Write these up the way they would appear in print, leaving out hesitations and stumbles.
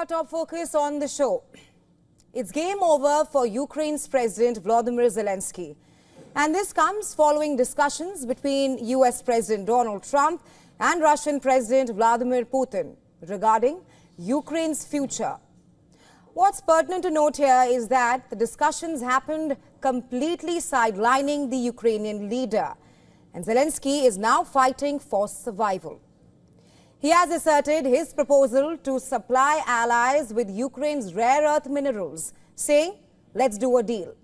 top focus on the show. It's game over for Ukraine's President Volodymyr Zelensky. And this comes following discussions between US President Donald Trump and Russian President Vladimir Putin regarding Ukraine's future. What's pertinent to note here is that the discussions happened completely sidelining the Ukrainian leader, and Zelensky is now fighting for survival. He has asserted his proposal to supply allies with Ukraine's rare earth minerals, saying, "Let's do a deal."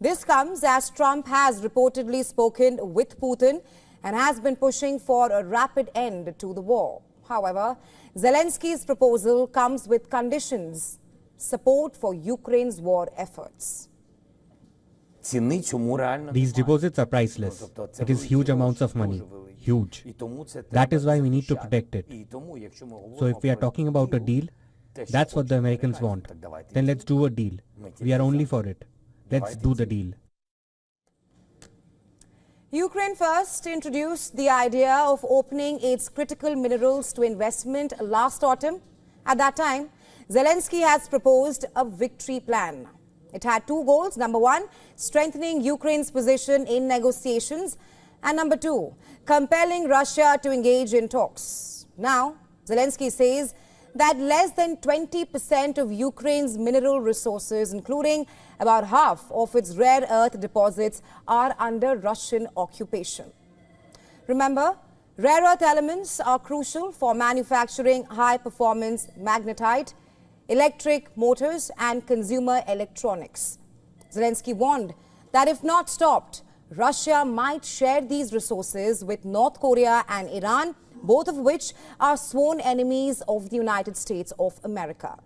This comes as Trump has reportedly spoken with Putin and has been pushing for a rapid end to the war. However, Zelensky's proposal comes with conditions: support for Ukraine's war efforts. These deposits are priceless. It is huge amounts of money. Huge. That is why we need to protect it. So if we are talking about a deal, that's what the Americans want. Then let's do a deal. We are only for it. Let's do the deal. Ukraine first introduced the idea of opening its critical minerals to investment last autumn. At that time, Zelensky has proposed a victory plan. It had two goals. Number one, strengthening Ukraine's position in negotiations. And number two, compelling Russia to engage in talks. Now, Zelensky says that less than 20% of Ukraine's mineral resources, including about half of its rare earth deposits, are under Russian occupation. Remember, rare earth elements are crucial for manufacturing high-performance magnetite, electric motors and consumer electronics. Zelensky warned that if not stopped, Russia might share these resources with North Korea and Iran, both of which are sworn enemies of the United States of America.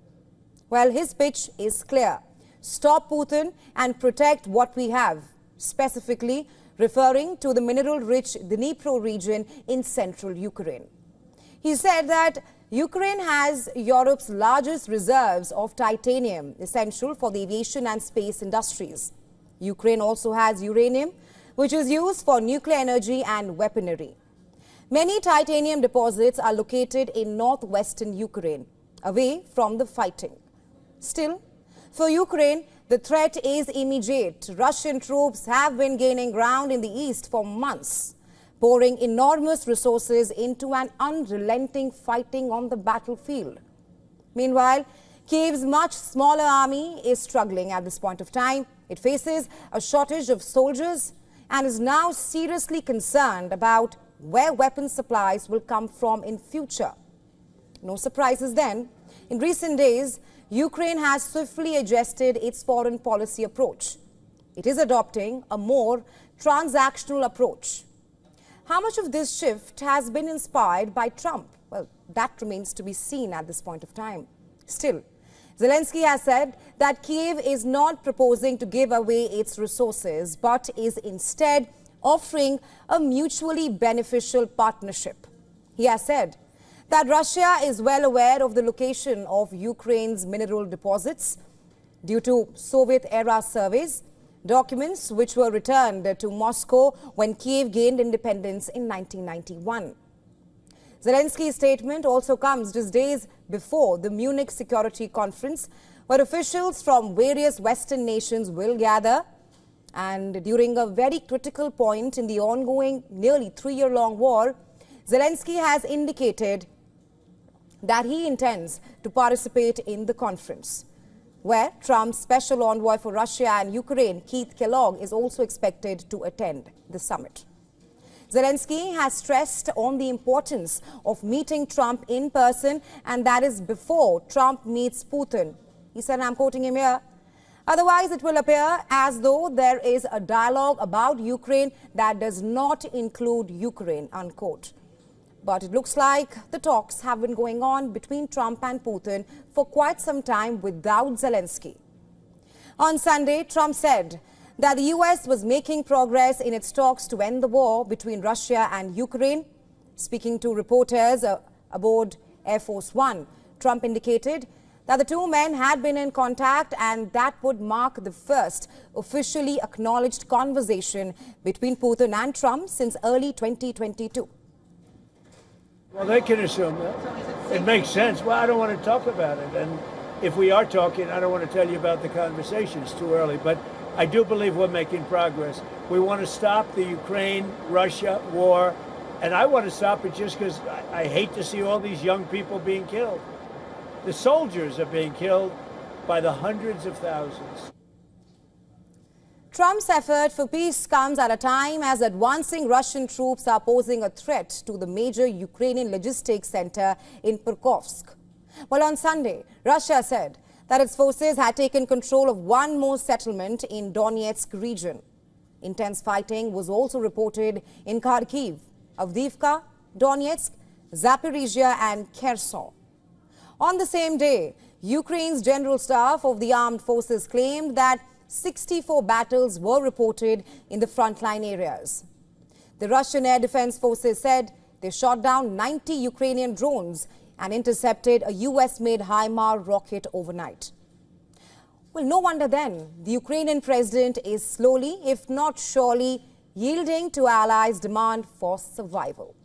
Well, his pitch is clear: stop Putin and protect what we have, specifically referring to the mineral-rich Dnipro region in central Ukraine. He said that Ukraine has Europe's largest reserves of titanium, essential for the aviation and space industries. Ukraine also has uranium, which is used for nuclear energy and weaponry. Many titanium deposits are located in northwestern Ukraine, away from the fighting. Still, for Ukraine, the threat is immediate. Russian troops have been gaining ground in the east for months, pouring enormous resources into an unrelenting fighting on the battlefield. Meanwhile, Kyiv's much smaller army is struggling at this point of time. It faces a shortage of soldiers and is now seriously concerned about where weapon supplies will come from in future. No surprises then. In recent days, Ukraine has swiftly adjusted its foreign policy approach. It is adopting a more transactional approach. How much of this shift has been inspired by Trump? Well, that remains to be seen at this point of time. Still, Zelensky has said that Kyiv is not proposing to give away its resources, but is instead offering a mutually beneficial partnership. He has said that Russia is well aware of the location of Ukraine's mineral deposits due to Soviet-era surveys, documents which were returned to Moscow when Kyiv gained independence in 1991. Zelensky's statement also comes just days before the Munich Security Conference, where officials from various Western nations will gather. And during a very critical point in the ongoing nearly 3-year-long war, Zelensky has indicated that he intends to participate in the conference, where Trump's special envoy for Russia and Ukraine, Keith Kellogg, is also expected to attend the summit. Zelensky has stressed on the importance of meeting Trump in person, and that is before Trump meets Putin. He said, I'm quoting him here, "Otherwise, it will appear as though there is a dialogue about Ukraine that does not include Ukraine," unquote. But it looks like the talks have been going on between Trump and Putin for quite some time without Zelensky. On Sunday, Trump said that the U.S. was making progress in its talks to end the war between Russia and Ukraine. Speaking to reporters aboard Air Force One, Trump indicated that the two men had been in contact and that would mark the first officially acknowledged conversation between Putin and Trump since early 2022. Well, they can assume that. It makes sense. Well, I don't want to talk about it. And if we are talking, I don't want to tell you about the conversation. It's too early. But I do believe we're making progress. We want to stop the Ukraine-Russia war. And I want to stop it just because I hate to see all these young people being killed. The soldiers are being killed by the hundreds of thousands. Trump's effort for peace comes at a time as advancing Russian troops are posing a threat to the major Ukrainian logistics center in Pokrovsk. Well, on Sunday, Russia said that its forces had taken control of one more settlement in Donetsk region. Intense fighting was also reported in Kharkiv, Avdiivka, Donetsk, Zaporizhia and Kherson. On the same day, Ukraine's General Staff of the Armed Forces claimed that 64 battles were reported in the frontline areas. The Russian Air Defense Forces said they shot down 90 Ukrainian drones and intercepted a US-made HIMARS rocket overnight. Well, no wonder then the Ukrainian president is slowly, if not surely, yielding to allies' demand for survival.